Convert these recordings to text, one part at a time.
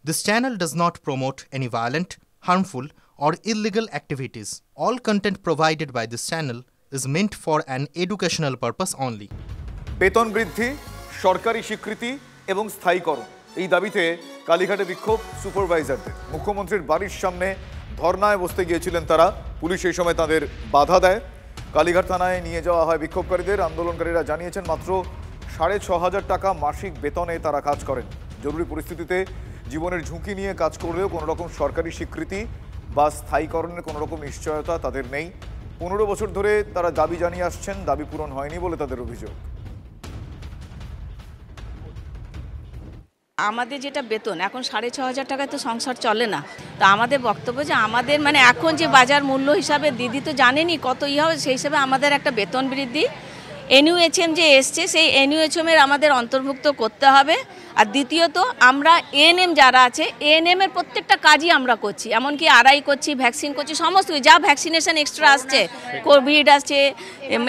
This channel does not promote any violent, harmful, or illegal activities. All content provided by this channel is meant for an educational purpose only. বেতন বৃদ্ধি, সরকারি স্বীকৃতি এবং স্থায়ীকরণ এই দাবিতে কালীঘাটে বিক্ষোভ সুপারভাইজারদের। মুখ্যমন্ত্রীর বাড়ির সামনে ধর্নায় বসতে গিয়েছিলেন তারা, পুলিশ এই সময় তাদের বাধা দেয়। কালীঘাট থানায় নিয়ে যাওয়া হয় বিক্ষোভকারীদের। আন্দোলনকারীরা জানিয়েছেন মাত্র ৬,৫০০ টাকা মাসিক বেতনে তারা কাজ করেন। জরুরি পরিস্থিতিতে জীবনের ঝুঁকি নিয়ে কাজ করলেও কোনো রকম সরকারি স্বীকৃতি বা স্থায়ীকরণের কোনো রকম নিশ্চয়তা তাদের নেই। ১৫ বছর ধরে তারা দাবি জানিয়ে আসছেন, দাবি পূরণ হয়নি বলে তাদের অভিযোগ। আমাদের যেটা বেতন এখন ৬,৫০০ টাকায় তো সংসার চলে না। তো আমাদের বক্তব্য যে আমাদের এখন যে বাজার মূল্য হিসাবে দিদি তো জানেনি কত হবে, সেই হিসাবে আমাদের একটা বেতন বৃদ্ধি এনইউএচএম যে এসছে সেই এনইউএচএমের আমাদের অন্তর্ভুক্ত করতে হবে। আর দ্বিতীয়ত আমরা এএনএম যারা আছে এএনএমের প্রত্যেকটা কাজই আমরা করছি, এমনকি আরআই করছি, ভ্যাকসিন করছি, সমস্ত যা ভ্যাকসিনেশন এক্সট্রা আসছে, কোভিড আসছে,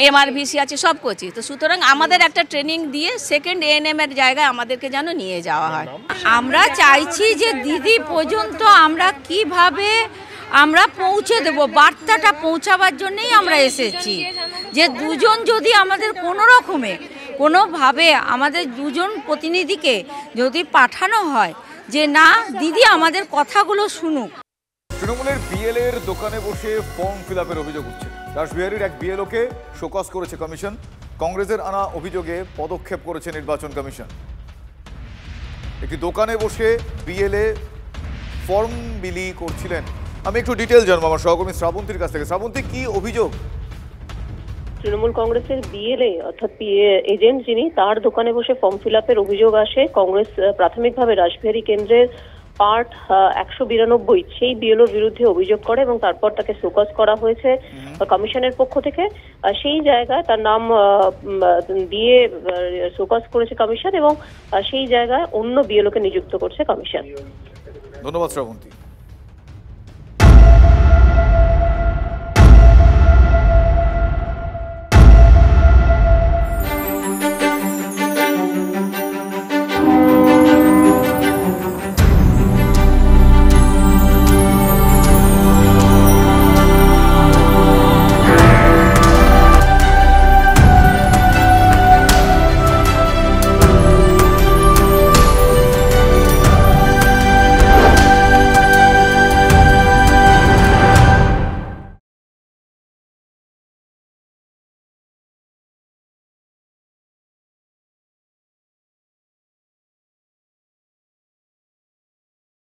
এমআরভিসি আছে, সব করছি। তো সুতরাং আমাদের একটা ট্রেনিং দিয়ে সেকেন্ড এএনএমের জায়গায় আমাদেরকে যেন নিয়ে যাওয়া হয়। আমরা চাইছি যে দিদি পর্যন্ত আমরা কিভাবে আমরা পৌঁছে দেব, বার্তাটা পৌঁছাবার জন্যই আমরা এসেছি। যে দুজন যদি আমাদের কোনো রকমে কোনোভাবে আমাদের দুজন প্রতিনিধিকে যদি পাঠানো হয় যে না দিদি আমাদের কথাগুলো শুনুক। তৃণমূলের বিএলএর দোকানে বসে ফর্ম ফিল আপের অভিযোগ উঠছে। রাসবিহারীর এক বিএলওকে শোকজ করেছে কমিশন। কংগ্রেসের আনা অভিযোগে পদক্ষেপ করেছে নির্বাচন কমিশন। একটি দোকানে বসে বিএলএ ফর্ম বিলি করছিলেন। আমি একটু ডিটেল জানবো আমার সহকর্মী শ্রাবন্তীর কাছ থেকে। শ্রাবন্তী, কি অভিযোগ? তৃণমূল কংগ্রেসের বিএলএ অর্থাৎ এজেন্ট যিনি, তার দোকানে বসে ফর্ম ফিল আপের অভিযোগ আসে। কংগ্রেস প্রাথমিকভাবে রাসবিহারী কেন্দ্রের পার্ট ১৯২ সেই বিএলওর বিরুদ্ধে অভিযোগ করে এবং তারপর তাকে শোকজ করা হয়েছে কমিশনের পক্ষ থেকে। সেই জায়গায় তার নাম দিয়ে শোকজ করেছে কমিশন এবং সেই জায়গায় অন্য বিএলওকে নিযুক্ত করছে কমিশন। ধন্যবাদ শ্রাবন্তী।